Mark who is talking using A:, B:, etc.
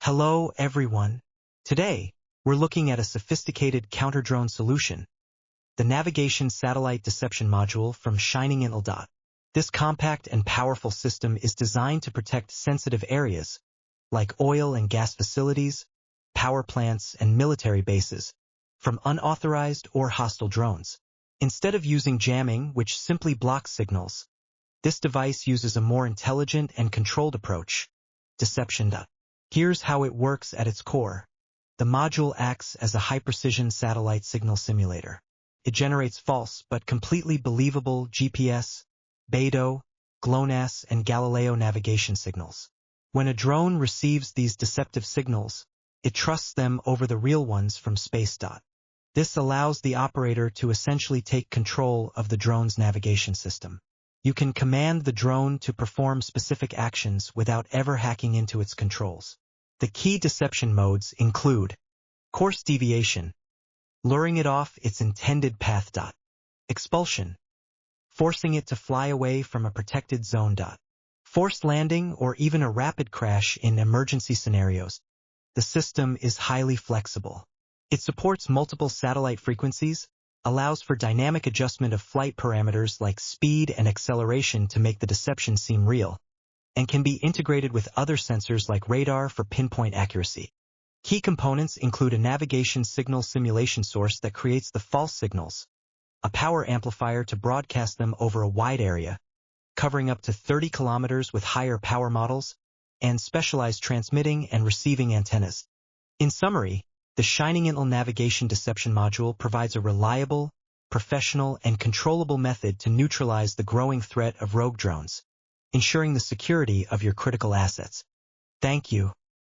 A: Hello, everyone. Today, we're looking at a sophisticated counter-drone solution, the Navigation Satellite Deception Module from Shiningintl-Smochm. This compact and powerful system is designed to protect sensitive areas, like oil and gas facilities, power plants, and military bases, from unauthorized or hostile drones. Instead of using jamming, which simply blocks signals, this device uses a more intelligent and controlled approach, deception. Here's how it works at its core. The module acts as a high-precision satellite signal simulator. It generates false but completely believable GPS, BeiDou, GLONASS, and Galileo navigation signals. When a drone receives these deceptive signals, it trusts them over the real ones from space. This allows the operator to essentially take control of the drone's navigation system. You can command the drone to perform specific actions without ever hacking into its controls. The key deception modes include course deviation, luring it off its intended path. Expulsion, forcing it to fly away from a protected zone. Forced landing or even a rapid crash in emergency scenarios. The system is highly flexible. It supports multiple satellite frequencies, allows for dynamic adjustment of flight parameters like speed and acceleration to make the deception seem real, and can be integrated with other sensors like radar for pinpoint accuracy. Key components include a navigation signal simulation source that creates the false signals, a power amplifier to broadcast them over a wide area, covering up to 30 kilometers with higher power models, and specialized transmitting and receiving antennas. In summary, the Shiningintl Navigation Deception Module provides a reliable, professional, and controllable method to neutralize the growing threat of rogue drones, ensuring the security of your critical assets. Thank you.